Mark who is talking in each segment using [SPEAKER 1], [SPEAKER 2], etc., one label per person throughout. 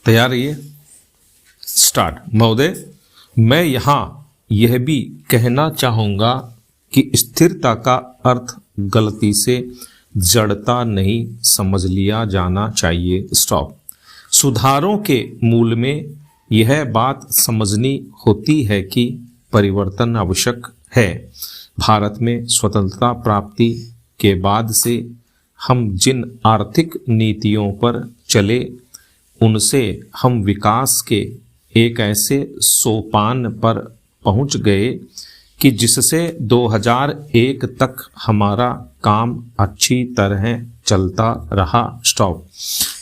[SPEAKER 1] तैयार रहिए, स्टार्ट। महोदय, मैं यहाँ यह भी कहना चाहूँगा कि स्थिरता का अर्थ गलती से जड़ता नहीं समझ लिया जाना चाहिए। स्टॉप। सुधारों के मूल में यह बात समझनी होती है कि परिवर्तन आवश्यक है। भारत में स्वतंत्रता प्राप्ति के बाद से हम जिन आर्थिक नीतियों पर चले उनसे हम विकास के एक ऐसे सोपान पर पहुंच गए कि जिससे 2001 तक हमारा काम अच्छी तरह चलता रहा। स्टॉप।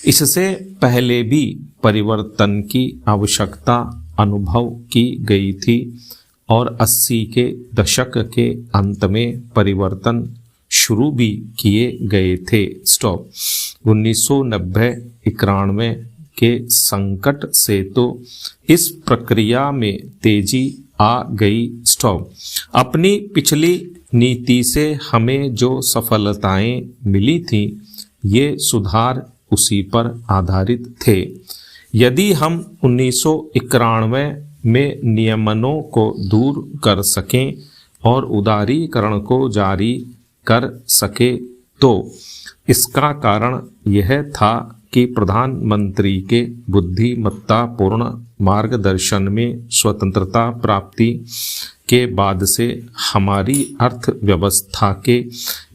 [SPEAKER 1] इससे पहले भी परिवर्तन की आवश्यकता अनुभव की गई थी और 80 के दशक के अंत में परिवर्तन शुरू भी किए गए थे। स्टॉप। 1990-91 के संकट से तो इस प्रक्रिया में तेजी आ गई। स्टॉप। अपनी पिछली नीति से हमें जो सफलताएं मिली थीं, ये सुधार उसी पर आधारित थे। यदि हम 1991 में नियमनों को दूर कर सकें और उदारीकरण को जारी कर सके तो इसका कारण यह था कि प्रधानमंत्री के बुद्धिमत्तापूर्ण मार्गदर्शन में स्वतंत्रता प्राप्ति के बाद से हमारी अर्थव्यवस्था के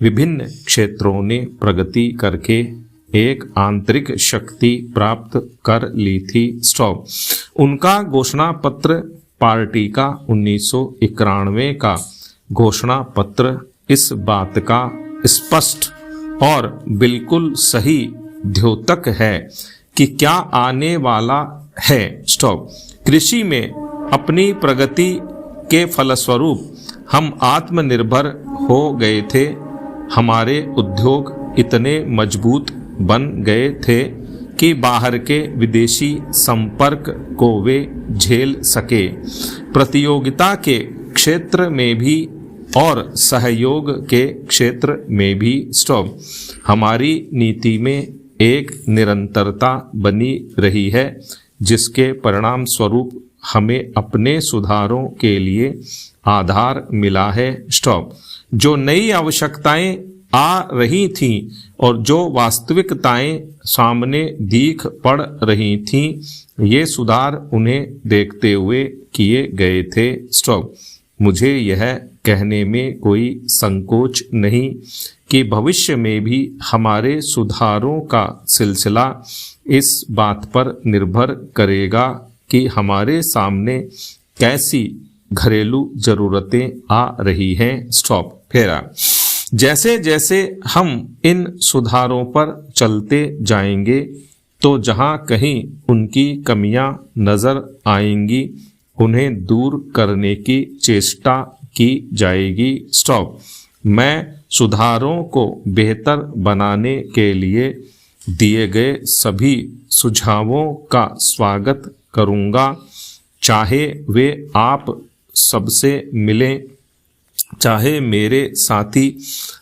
[SPEAKER 1] विभिन्न क्षेत्रों ने प्रगति करके एक आंतरिक शक्ति प्राप्त कर ली थी। स्टॉप। उनका घोषणा पत्र पार्टी का 1991 का घोषणा पत्र इस बात का स्पष्ट और बिल्कुल सही द्योतक है कि क्या आने वाला है। स्टॉप। कृषि में अपनी प्रगति के फलस्वरूप हम आत्मनिर्भर हो गए थे। हमारे उद्योग इतने मजबूत बन गए थे कि बाहर के विदेशी संपर्क को वे झेल सके। प्रतियोगिता के क्षेत्र में भी और सहयोग के क्षेत्र में भी। स्टॉप। हमारी नीति में एक निरंतरता बनी रही है जिसके परिणाम स्वरूप हमें अपने सुधारों के लिए आधार मिला है। स्टॉप। जो नई आवश्यकताएं आ रही थीं और जो वास्तविकताएं सामने दिख पड़ रही थीं, ये सुधार उन्हें देखते हुए किए गए थे। स्टॉप। मुझे यह कहने में कोई संकोच नहीं कि भविष्य में भी हमारे सुधारों का सिलसिला इस बात पर निर्भर करेगा कि हमारे सामने कैसी घरेलू जरूरतें आ रही हैं। स्टॉप। फेरा। जैसे जैसे हम इन सुधारों पर चलते जाएंगे तो जहां कहीं उनकी कमियां नजर आएंगी उन्हें दूर करने की चेष्टा की जाएगी। स्टॉप। मैं सुधारों को बेहतर बनाने के लिए दिए गए सभी सुझावों का स्वागत करूंगा, चाहे वे आप सबसे मिलें, चाहे मेरे साथी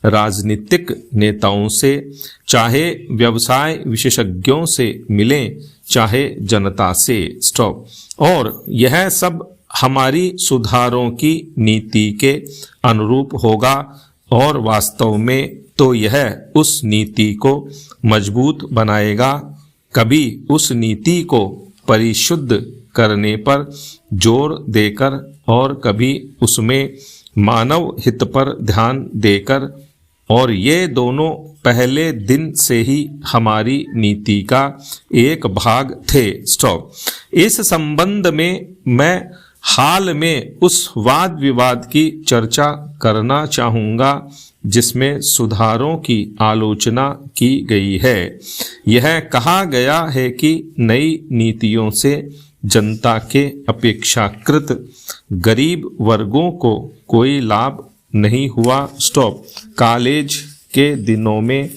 [SPEAKER 1] राजनीतिक नेताओं से, चाहे व्यवसाय विशेषज्ञों से मिलें, चाहे जनता से। स्टॉप। और यह सब हमारी सुधारों की नीति के अनुरूप होगा और वास्तव में तो यह उस नीति को मजबूत बनाएगा। कभी उस नीति को परिशुद्ध करने पर जोर देकर और कभी उसमें मानव हित पर ध्यान देकर, और ये दोनों पहले दिन से ही हमारी नीति का एक भाग थे। स्टॉप। इस संबंध में मैं हाल में उस वाद विवाद की चर्चा करना चाहूँगा जिसमें सुधारों की आलोचना की गई है। यह कहा गया है कि नई नीतियों से जनता के अपेक्षाकृत गरीब वर्गों को कोई लाभ नहीं हुआ। स्टॉप। कॉलेज के दिनों में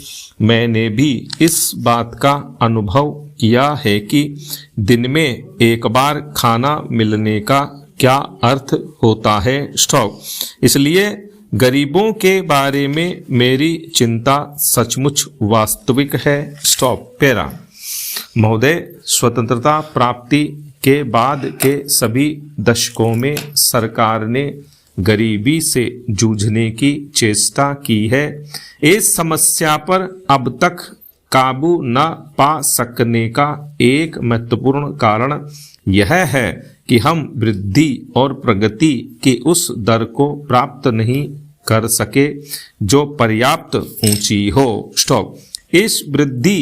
[SPEAKER 1] मैंने भी इस बात का अनुभव किया है कि दिन में एक बार खाना मिलने का क्या अर्थ होता है। स्टॉप। इसलिए गरीबों के बारे में मेरी चिंता सचमुच वास्तविक है। स्टॉप। पैरा। महोदय, स्वतंत्रता प्राप्ति के बाद के सभी दशकों में सरकार ने गरीबी से जूझने की चेष्टा की है। इस समस्या पर अब तक काबू न पा सकने का एक महत्वपूर्ण कारण यह है कि हम वृद्धि और प्रगति की उस दर को प्राप्त नहीं कर सके जो पर्याप्त ऊंची हो। स्टॉप। इस वृद्धि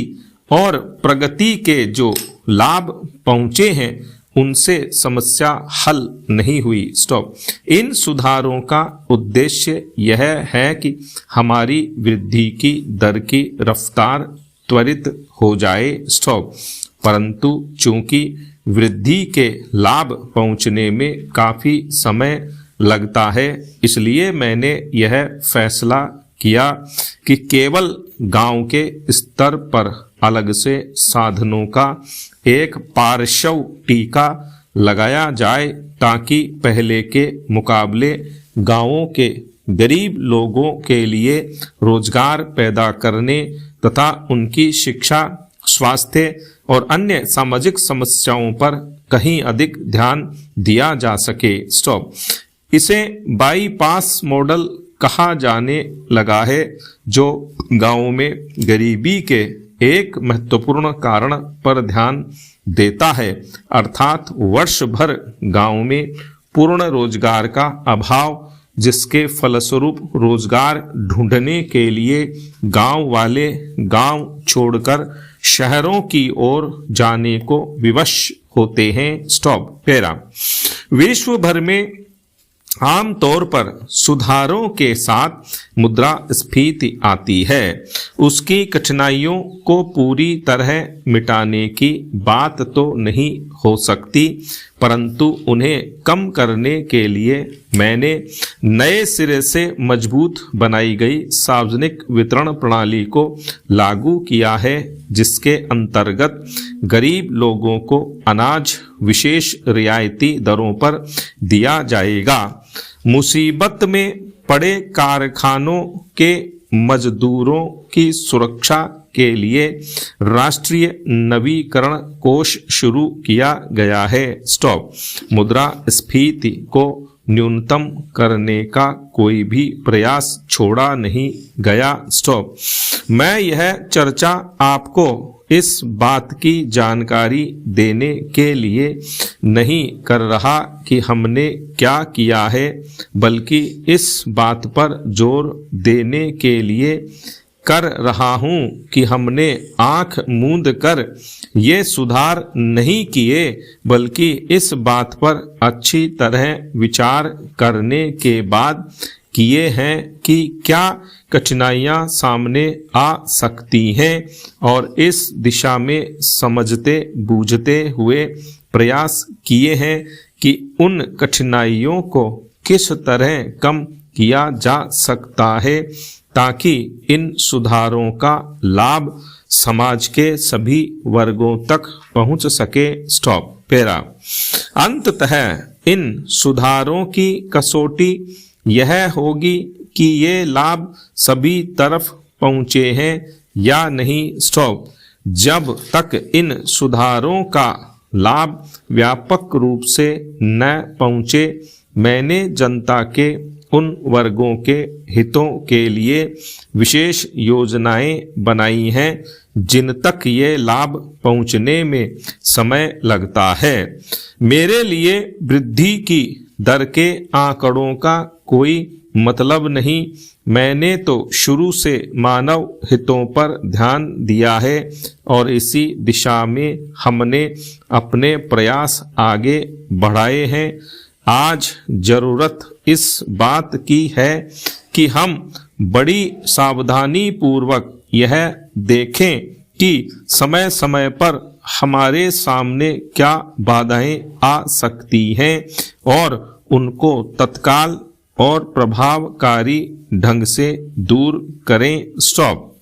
[SPEAKER 1] और प्रगति के जो लाभ पहुंचे हैं उनसे समस्या हल नहीं हुई। स्टॉप। इन सुधारों का उद्देश्य यह है कि हमारी वृद्धि की दर की रफ्तार त्वरित हो जाए। स्टॉप। परंतु चूंकि वृद्धि के लाभ पहुंचने में काफी समय लगता है, इसलिए मैंने यह फैसला किया कि केवल गांव के स्तर पर अलग से साधनों का एक पार्श्व टीका लगाया जाए ताकि पहले के मुकाबले गांवों के गरीब लोगों के लिए रोजगार पैदा करने तथा उनकी शिक्षा, स्वास्थ्य और अन्य सामाजिक समस्याओं पर कहीं अधिक ध्यान दिया जा सके। स्टॉप। इसे बाईपास मॉडल कहा जाने लगा है, जो गांवों में गरीबी के एक महत्वपूर्ण कारण पर ध्यान देता है, अर्थात वर्ष भर गांव में पूर्ण रोजगार का अभाव, जिसके फलस्वरूप रोजगार ढूंढने के लिए गांव वाले गांव छोड़कर शहरों की ओर जाने को विवश होते हैं। स्टॉप। पैरा। विश्व भर में आमतौर पर सुधारों के साथ मुद्रास्फीति आती है। उसकी कठिनाइयों को पूरी तरह मिटाने की बात तो नहीं हो सकती, परंतु उन्हें कम करने के लिए मैंने नए सिरे से मजबूत बनाई गई सार्वजनिक वितरण प्रणाली को लागू किया है, जिसके अंतर्गत गरीब लोगों को अनाज विशेष रियायती दरों पर दिया जाएगा। मुसीबत में पड़े कारखानों के मजदूरों की सुरक्षा के लिए राष्ट्रीय नवीकरण कोष शुरू किया गया है। स्टॉप। मुद्रास्फीति को न्यूनतम करने का कोई भी प्रयास छोड़ा नहीं गया। स्टॉप। मैं यह चर्चा आपको इस बात की जानकारी देने के लिए नहीं कर रहा कि हमने क्या किया है, बल्कि इस बात पर जोर देने के लिए कर रहा हूं कि हमने आंख मूंद कर ये सुधार नहीं किए, बल्कि इस बात पर अच्छी तरह विचार करने के बाद किए हैं कि क्या कठिनाइयां सामने आ सकती हैं, और इस दिशा में समझते बूझते हुए प्रयास किए हैं कि उन कठिनाइयों को किस तरह कम किया जा सकता है ताकि इन सुधारों का लाभ समाज के सभी वर्गों तक पहुंच सके। स्टॉप। पैरा। अंततः इन सुधारों की कसौटी यह होगी कि ये लाभ सभी तरफ पहुंचे हैं या नहीं। स्टॉप। जब तक इन सुधारों का लाभ व्यापक रूप से न पहुंचे, मैंने जनता के उन वर्गों के हितों के लिए विशेष योजनाएं बनाई हैं जिन तक ये लाभ पहुंचने में समय लगता है। मेरे लिए वृद्धि की दर के आंकड़ों का कोई मतलब नहीं। मैंने तो शुरू से मानव हितों पर ध्यान दिया है और इसी दिशा में हमने अपने प्रयास आगे बढ़ाए हैं। आज जरूरत इस बात की है कि हम बड़ी सावधानी पूर्वक यह देखें कि समय समय पर हमारे सामने क्या बाधाएं आ सकती हैं और उनको तत्काल और प्रभावकारी ढंग से दूर करें। स्टॉप।